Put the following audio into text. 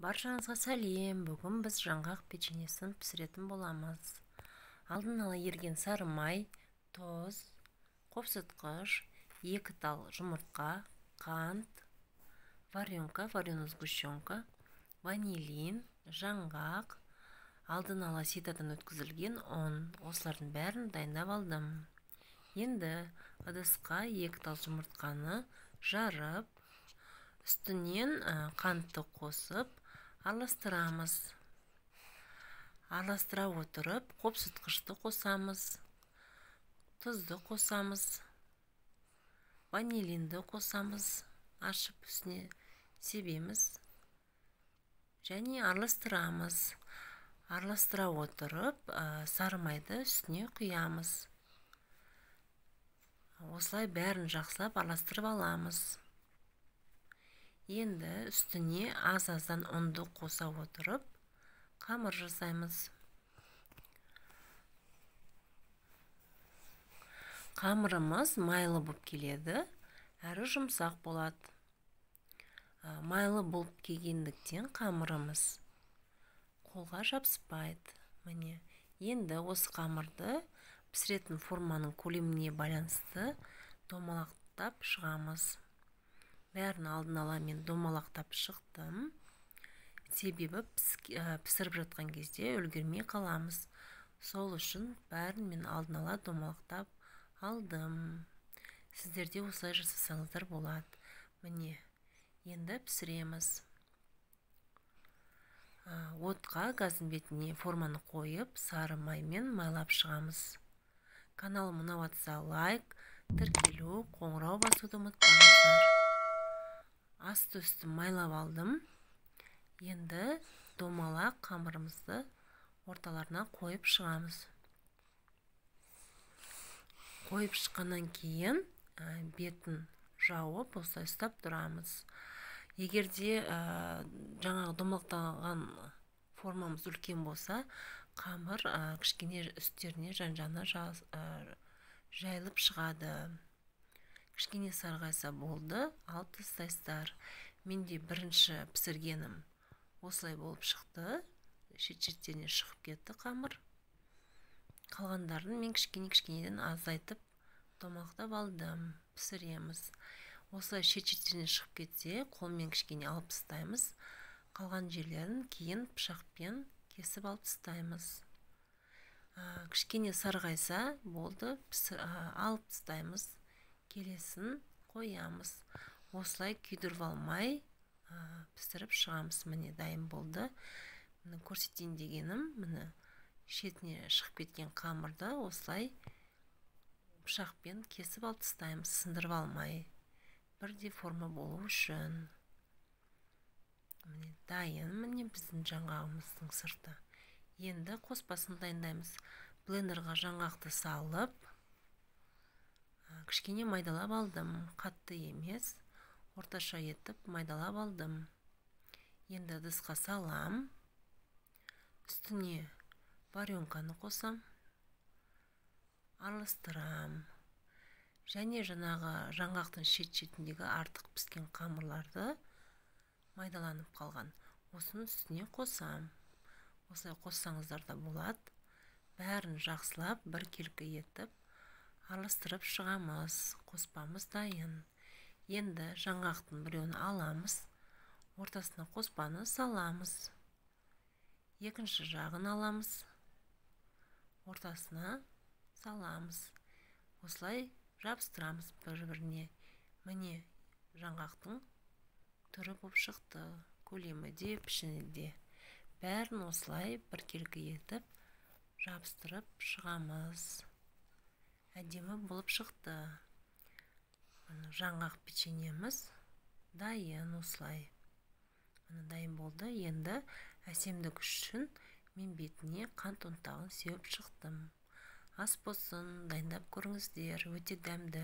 Баршаңызға сәлем. Бүгін біз жаңғақ печенесін пісіретін боламыз. Алдын ала ерген сары май, тұз, қопсытқыш, 2 тал жұмыртқа, қант, варенка, вареная сгущенка, ванилин, жаңғақ, алдын ала ситадан өткізілген ұн. Осылардың бәрін дайындап алдым. Енді ыдысқа 2 тал жұмыртқаны жарып, үстінен қантты қосып, араластырамыз. Араластыра отырып, қопсытқышты қосамыз, тұзды қосамыз, ванилинді қосамыз, ашып үстіне себеміз және араластырамыз. Араластыра отырып, сары майды үстіне құямыз. Осылай бәрін жақсылап араластырып аламыз. Енді үстіне аз-аздан ұнды қоса отырып, қамыр жасаймыз. Қамырымыз майлы болып келеді, әрі жұмсақ болады. Майлы болып келгендіктен қамырымыз қолға жабыспайды. Міне, енді осы қамырды пісіретін форманың көлеміне байланысты домалақтап шығамыз. Бәрін алдын ала мен домалақтап шықтым. Себебі пісіріп жатқан кезде үлгермей қаламыз. Сол үшін бәрін мен алдын ала домалақтап алдым. Сіздерде осылай жасасаңыздар болады. Міне, енді пісіреміз. Отқа газдың бетіне форманы қойып, сары маймен майлап шығамыз. Каналым ұнап жатса лайк, тіркелу, қоңырау басуды ұмытпаңыздар. Асты-үсті майлап алдым. Енді домалақ қамырымызды орталарына қойып шығамыз. Қойып шыққаннан кейін бетін жауып, осылай ұстап тұрамыз. Егерде жаңағы домалақтаған формамыз үлкен болса, қамыр кішкене үстеріне жан-жағына жайылып шығады. Кішкене сарғайса болды, алып тастайсыздар. Менде бірінші пісіргенім осылай болып шықты. Шет-шеттеріне шығып кетті қамыр. Қалғандарын мен кішкенеден азайтып домалақтап алдым. Пісіреміз. Осылай шет-шеттеріне шығып кетсе, қолмен кішкене алып тастаймыз. Қалған жерлерін кейін пышақпен кесіп алып тастаймыз. Кішкене сарғайса болды, алып тастаймыз. Келесін қоямыз. Осылай күйдіріп алмай пісіріп шығамыз. Міне дайын болды. Көрсетейін дегенім, міне шетіне шығып кеткен қамырды осылай пышақпен кесіп алып тастаймыз, сындырып алмай. Бірдей форма болу үшін. Міне дайын, міне біздің жаңғағымыздың сырты. Енді қоспасын дайындаймыз. Блендерға жаңғақты салып, кішкене майдалап алдым. Қатты емес, орташа етіп майдалап алдым. Енді ыдысқа салам. Үстіне варенканы қосам. Араластырам. Және жаңағы жаңғақтың шет-шетіндегі артық піскен қамырларды майдаланып қалған. Осының үстіне қосам. Осылай қоссаңыздар да болады. Бәрін жақсылап бір келкі етіп араластырып шығамыз. Қоспамыз дайын. Енді жаңғақтың біреуін аламыз. Ортасына қоспаны саламыз. Екінші жағын аламыз. Ортасына саламыз. Осылай жабыстырамыз бір-біріне. Міне жаңғақтың түрі болып шықты. Көлемі де, пішіні де. Бәрін осылай бір келкі етіп жабыстырып шығамыз. Әдемі болып шықты. Жаңғақ печенеміз дайын осылай. Дайын болды. Енді әсемдік үшін мен бетіне қант ұнтағын сеуіп шықтым. Ас болсын, дайындап көріңіздер, өте дәмді.